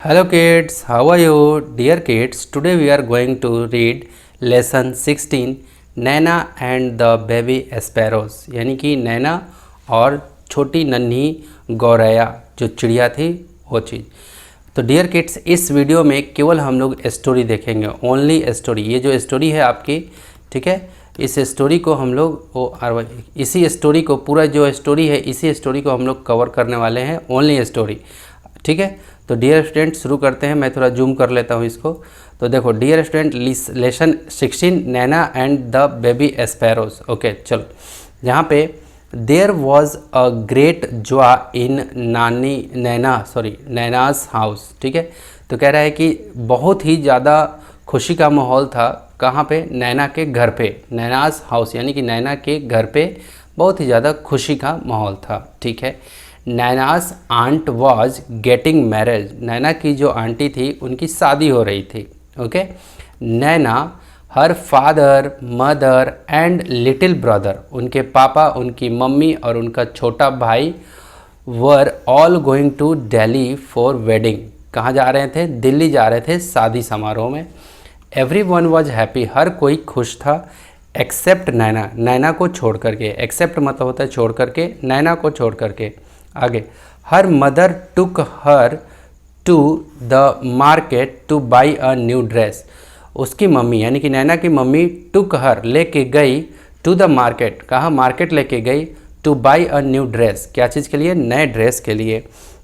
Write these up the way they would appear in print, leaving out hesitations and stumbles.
Hello kids, how are you? Dear kids, today we are going to read lesson 16 Naina and the baby sparrows यानी कि नैना और छोटी नन्ही गौरैया जो चिड़िया थी वो चीज़। तो डियर किड्स, इस वीडियो में केवल हम लोग स्टोरी देखेंगे, ओनली स्टोरी। ये जो स्टोरी है आपकी, ठीक है, इस स्टोरी को हम लोग इसी स्टोरी को, पूरा जो स्टोरी है इसी स्टोरी को हम लोग कवर करने वाले हैं, ओनली स्टोरी, ठीक है। तो डियर स्टूडेंट शुरू करते हैं। मैं थोड़ा जूम कर लेता हूँ इसको। तो देखो dear student, lesson 16 Naina and the baby sparrows. Okay चलो, यहाँ पे there was a great joy in Naina's house, ठीक है। तो कह रहा है कि बहुत ही ज़्यादा खुशी का माहौल था। कहाँ पे? नैना के घर पे, नैनाज हाउस यानी कि नैना के घर पे बहुत ही ज़्यादा खुशी का माहौल था, ठीक है। Naina's aunt was getting marriage, Naina की जो आंटी थी उनकी शादी हो रही थी, okay. Naina, her father, mother and little brother, उनके पापा, उनकी मम्मी और उनका छोटा भाई were all going to Delhi for wedding. कहाँ जा रहे थे? दिल्ली जा रहे थे शादी समारोह में। एवरी वन वॉज हैप्पी, हर कोई खुश था एक्सेप्ट नैना, नैना को छोड़ करके। एक्सेप्ट मतलब होता है छोड़ करके, नैना को छोड़ करके। आगे, her mother took her to the market to buy a new dress, उसकी मम्मी यानी कि नैना की मम्मी टुक हर लेके गई टू द मार्केट, कहाँ? मार्केट लेके गई, to buy a new dress, क्या चीज़ के लिए? नए ड्रेस के लिए।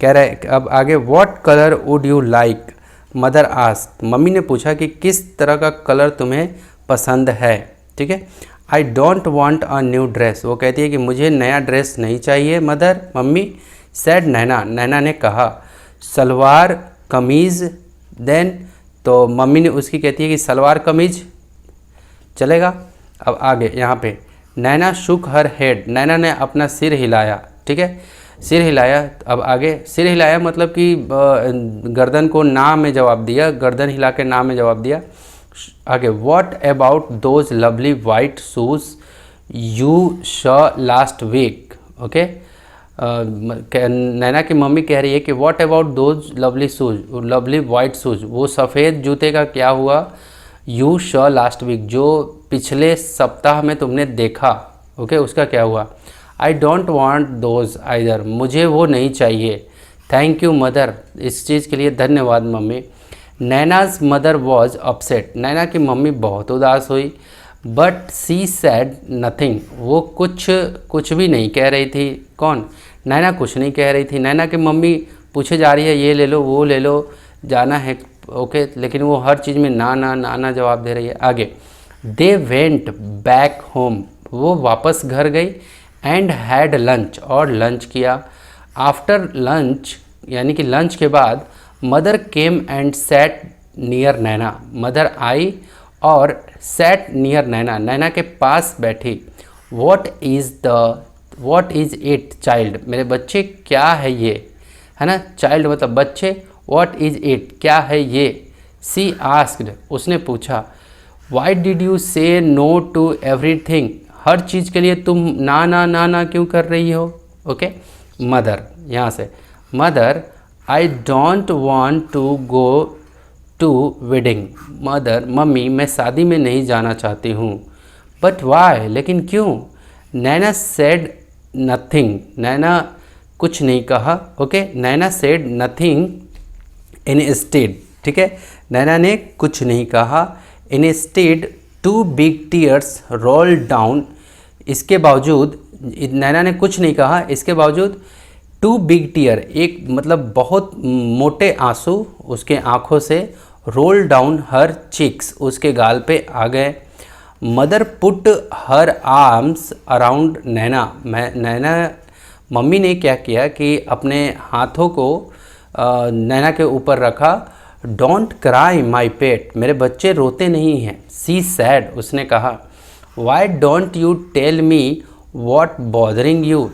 कह रहे अब आगे, what colour would you like, mother ask, mummy ने पूछा कि किस तरह का कलर तुम्हें पसंद है, ठीक है। आई don't want a new dress, वो कहती है कि मुझे नया ड्रेस नहीं चाहिए मदर, मम्मी। सैड नैना, नैना ने कहा। सलवार कमीज़ देन, तो मम्मी ने उसकी कहती है कि सलवार कमीज़ चलेगा। अब आगे यहाँ पे, नैना शुक हर हेड, नैना ने अपना सिर हिलाया, ठीक है, सिर हिलाया। अब आगे, सिर हिलाया मतलब कि गर्दन को ना में जवाब दिया, गर्दन हिला के ना में जवाब दिया। आगे, what about those lovely white shoes you saw last week, okay. Naina की मम्मी कह रही है कि what about those lovely shoes, lovely white shoes, वो सफ़ेद जूते का क्या हुआ? यू शॉ लास्ट वीक, जो पिछले सप्ताह में तुमने देखा, ओके, उसका क्या हुआ? I don't want those either, मुझे वो नहीं चाहिए। थैंक यू मदर, इस चीज़ के लिए धन्यवाद mummy. Naina's mother was upset, नैना की मम्मी बहुत उदास हुई। बट सी सैड नथिंग, वो कुछ भी नहीं कह रही थी। कौन? नैना कुछ नहीं कह रही थी। नैना की मम्मी पूछे जा रही है, ये ले लो, वो ले लो, जाना है, ओके, लेकिन वो हर चीज़ में ना ना ना ना जवाब दे रही है। आगे, दे वेंट बैक होम, वो वापस घर गई। एंड हैड लंच, और लंच किया। आफ्टर लंच यानी कि लंच के बाद, mother came and set near Naina, mother आई और सैट नियर नैना, नैना के पास बैठी। व्हाट इज़ इट चाइल्ड, मेरे बच्चे क्या है ये, है ना, चाइल्ड मतलब बच्चे, व्हाट इज़ इट क्या है ये। सी आस्क्ड, उसने पूछा। वाई डिड यू से नो टू एवरीथिंग, हर चीज़ के लिए तुम ना ना ना ना क्यों कर रही हो, ओके। मदर, यहाँ से, mother I don't want to go to wedding, mother मम्मी मैं शादी में नहीं जाना चाहती हूँ। बट वाई, लेकिन क्यों? नैना सेड नथिंग, नैना कुछ नहीं कहा, okay. Naina said nothing instead, ठीक है, नैना ने कुछ नहीं कहा। Instead two big tears roll down, इसके बावजूद, नैना ने कुछ नहीं कहा, इसके बावजूद टू बिग टीयर, एक मतलब बहुत मोटे आंसू उसके आँखों से रोल डाउन हर चिक्स, उसके गाल पे आ गए। Mother put her arms around Naina, Naina mummy ने क्या किया कि अपने हाथों को नैना के ऊपर रखा। डोंट क्राई माई पेट, मेरे बच्चे रोते नहीं हैं। सी सैड, उसने कहा। Why don't you tell me what bothering you,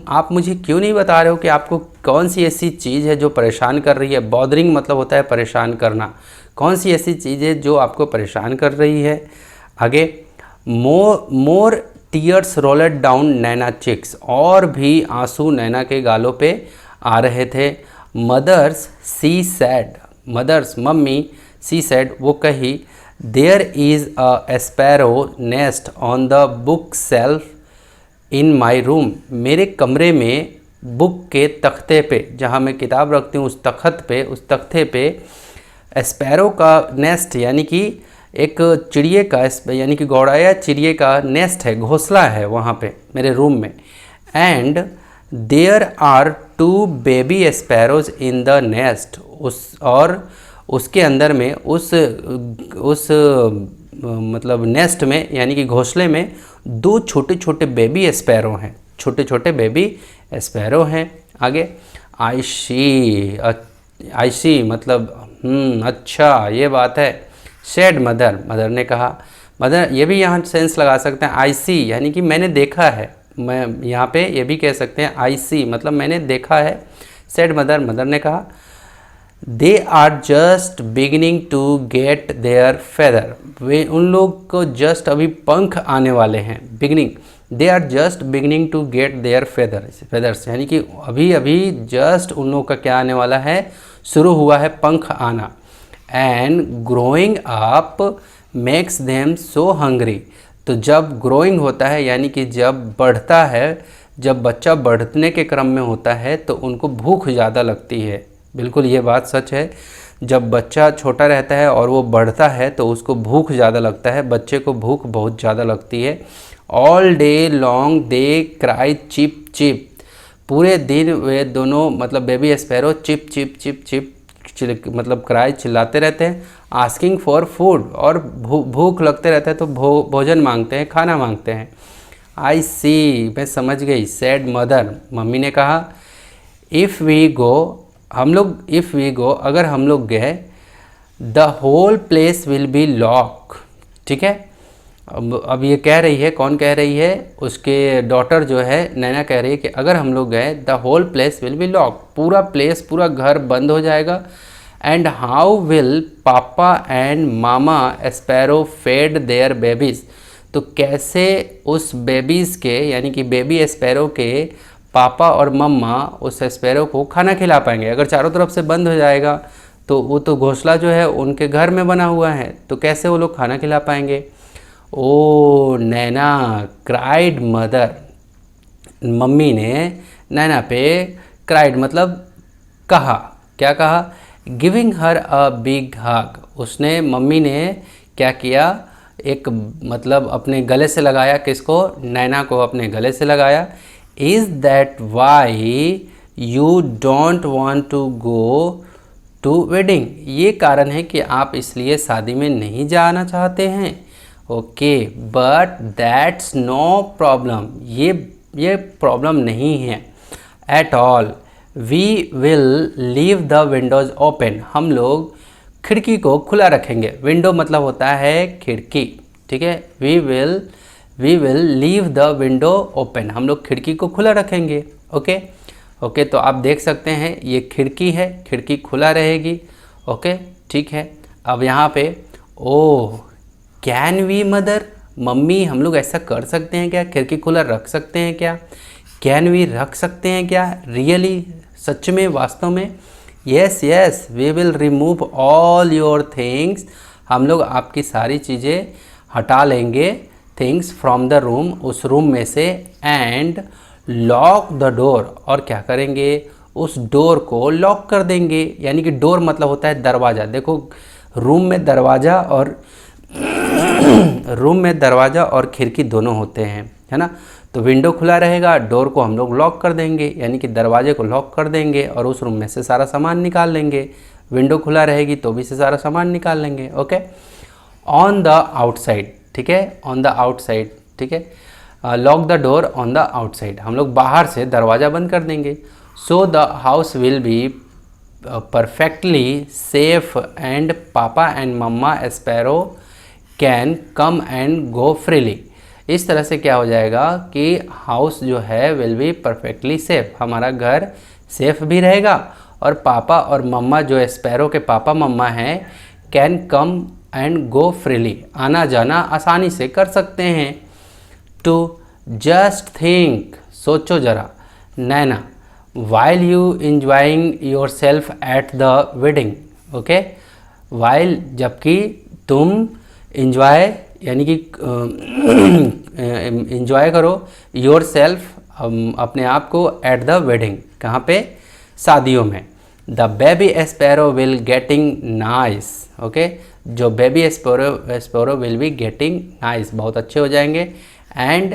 आप मुझे क्यों नहीं बता रहे हो कि आपको कौन सी ऐसी चीज़ है जो परेशान कर रही है। बॉदरिंग मतलब होता है परेशान करना। कौन सी ऐसी चीज़ है जो आपको परेशान कर रही है। आगे, मोर टीयर्स रोलेड डाउन नैना चिक्स, और भी आंसू नैना के गालों पे आ रहे थे। मदर्स सी सैड, मदर्स मम्मी, सी सेड वो कही, there is a sparrow nest on the book shelf in my room, मेरे कमरे में बुक के तख्ते पे, जहाँ मैं किताब रखती हूँ उस तख्त पे, उस तख्ते पे स्पैरो का नेस्ट यानी कि एक चिड़िए का, यानी कि गौड़ा या चिड़िए का नेस्ट है, घोंसला है वहाँ पे मेरे रूम में। And there are 2 baby sparrows in the nest, और उसके अंदर में उस मतलब नेस्ट में यानी कि घोंसले में 2 छोटे छोटे बेबी स्पैरो हैं, छोटे छोटे बेबी स्पैरो हैं। आगे आई सी मतलब अच्छा ये बात है। सेड मदर, मदर ने कहा, मदर ये भी यहाँ सेंस लगा सकते हैं, आई सी यानी कि मैंने देखा है, मैं यहाँ पे ये भी कह सकते हैं आई सी मतलब मैंने देखा है। सेड मदर, मदर ने कहा, they are just beginning to get their feather, वे उन लोग को जस्ट अभी पंख आने वाले हैं। Beginning, they are just beginning to get their feathers यानी कि अभी अभी जस्ट उन लोगों का क्या आने वाला है, शुरू हुआ है पंख आना। And growing up makes them so hungry, तो जब ग्रोइंग होता है यानी कि जब बढ़ता है, जब बच्चा बढ़ने के क्रम में होता है तो उनको भूख ज़्यादा लगती है। बिल्कुल ये बात सच है, जब बच्चा छोटा रहता है और वो बढ़ता है तो उसको भूख ज़्यादा लगता है, बच्चे को भूख बहुत ज़्यादा लगती है। All day long they cry chip chip, पूरे दिन वे दोनों मतलब baby sparrow chip chip chip chip मतलब क्राई चिल्लाते रहते हैं। आस्किंग फॉर फूड, और भूख लगते रहता है तो भोजन मांगते हैं, खाना मांगते हैं। आई सी, मैं समझ गई। सेड मदर, मम्मी ने कहा, if we go, if we go अगर हम लोग गए, the whole place will be lock, ठीक है। अब ये कह रही है, कौन कह रही है, उसके डॉटर जो है नैना कह रही है कि अगर हम लोग गए, the whole place will be lock, पूरा प्लेस पूरा घर बंद हो जाएगा। And how will papa and mama sparrow fed their babies, तो कैसे उस बेबीज़ के यानी कि बेबी स्पैरो के पापा और मम्मा उस स्पैरो को खाना खिला पाएंगे। अगर चारों तरफ से बंद हो जाएगा तो वो तो घोंसला जो है उनके घर में बना हुआ है, तो कैसे वो लोग खाना खिला पाएंगे। ओ नैना, क्राइड मदर, मम्मी ने नैना पे क्राइड मतलब कहा, क्या कहा, गिविंग हर अ बिग हग, उसने मम्मी ने क्या किया, एक मतलब अपने गले से लगाया, किसको, नैना को अपने गले से लगाया। Is that why you don't want to go to wedding, ये कारण है कि आप इसलिए शादी में नहीं जाना चाहते हैं। Okay, but that's no problem, ये प्रॉब्लम नहीं है at all. We will leave the windows open, हम लोग खिड़की को खुला रखेंगे। विंडो मतलब होता है खिड़की, ठीक है। We will leave the window open, हम लोग खिड़की को खुला रखेंगे। ओके, तो आप देख सकते हैं ये खिड़की है, खिड़की खुला रहेगी। ओके, ठीक है। अब यहाँ पे ओह कैन वी मदर, मम्मी हम लोग ऐसा कर सकते हैं क्या, खिड़की खुला रख सकते हैं क्या, कैन वी रख सकते हैं क्या, रियली सच में, वास्तव में। Yes we will remove all your things, हम लोग आपकी सारी चीज़ें हटा लेंगे, थिंग्स फ्रॉम द रूम, उस रूम में से। एंड लॉक द डोर, और क्या करेंगे, उस डोर को लॉक कर देंगे, यानी कि डोर मतलब होता है दरवाज़ा। देखो रूम में दरवाज़ा और खिड़की दोनों होते हैं, है ना। तो विंडो खुला रहेगा, डोर को हम लोग लॉक कर देंगे, यानी कि दरवाजे को लॉक कर देंगे और उस रूम में से सारा सामान निकाल लेंगे। विंडो खुला रहेगी तो भी से सारा सामान निकाल लेंगे। ओके, ऑन द आउटसाइड, ठीक है, ऑन द आउटसाइड, ठीक है। Lock the door on the outside, हम लोग बाहर से दरवाज़ा बंद कर देंगे। So the house will be perfectly safe and papa and mamma sparrow can come and go freely, इस तरह से क्या हो जाएगा कि हाउस जो है विल बी परफेक्टली सेफ, हमारा घर सेफ भी रहेगा और पापा और मम्मा जो स्पैरो के पापा मम्मा हैं can come and go freely, आना जाना आसानी से कर सकते हैं। टू जस्ट थिंक, सोचो ज़रा Naina, while you enjoying yourself at the wedding, okay, while जबकि तुम इंजॉय यानी कि इंजॉय करो योर सेल्फ अपने आप को एट द वेडिंग, कहाँ पे, शादियों में। The baby sparrow will getting nice, okay, जो baby sparrow will be getting nice, बहुत अच्छे हो जाएंगे। And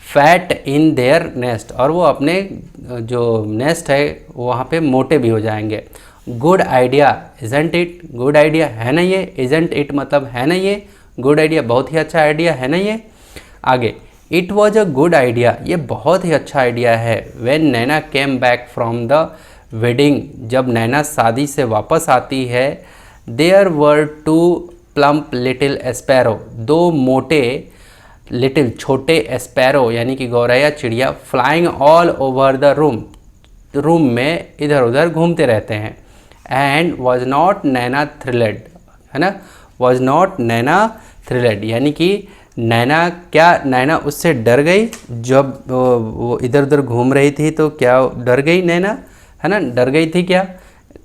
fat in their nest, और वो अपने जो नेस्ट है वहाँ पे मोटे भी हो जाएंगे। Good idea isn't it, good idea है ना ये, इजंट इट मतलब है ना ये, गुड आइडिया बहुत ही अच्छा आइडिया है ना ये। आगे, it was a good idea, ये बहुत ही अच्छा आइडिया है। When Naina came back from the wedding, जब नैना शादी से वापस आती है। There were two plump little sparrow, दो मोटे लिटिल छोटे एस्पैरो यानी कि गौरैया चिड़िया, flying all over the room में इधर उधर घूमते रहते हैं। And was not Naina thrilled, है ना, वॉज नॉट नैना थ्रिलेड यानी कि नैना उससे डर गई जब वो इधर उधर घूम रही थी, तो क्या डर गई नैना, है ना, डर गई थी क्या।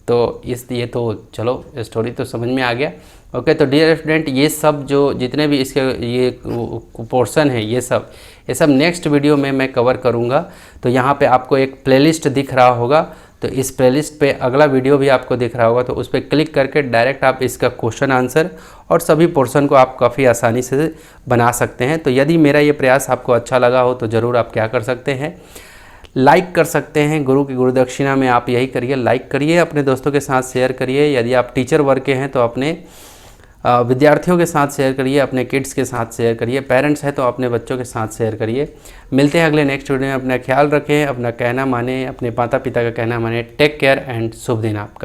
तो ये तो चलो स्टोरी तो समझ में आ गया। ओके, तो डियर स्टूडेंट, ये सब जो जितने भी इसके ये पोर्शन है ये सब नेक्स्ट वीडियो में मैं कवर करूँगा। तो यहाँ पे आपको एक प्लेलिस्ट दिख रहा होगा, तो इस प्लेलिस्ट पे अगला वीडियो भी आपको दिख रहा होगा, तो उस पर क्लिक करके डायरेक्ट आप इसका क्वेश्चन आंसर और सभी पोर्शन को आप काफ़ी आसानी से बना सकते हैं। तो यदि मेरा ये प्रयास आपको अच्छा लगा हो तो ज़रूर आप क्या कर सकते हैं, लाइक कर सकते हैं। गुरु की गुरुदक्षिणा में आप यही करिए, लाइक करिए, अपने दोस्तों के साथ शेयर करिए। यदि आप टीचर वर्ग के हैं तो अपने विद्यार्थियों के साथ शेयर करिए, अपने किड्स के साथ शेयर करिए, पेरेंट्स हैं तो अपने बच्चों के साथ शेयर करिए। मिलते हैं अगले नेक्स्ट वीडियो में। अपना ख्याल रखें, अपना कहना माने, अपने माता पिता का कहना माने। टेक केयर एंड शुभ दिन आपका।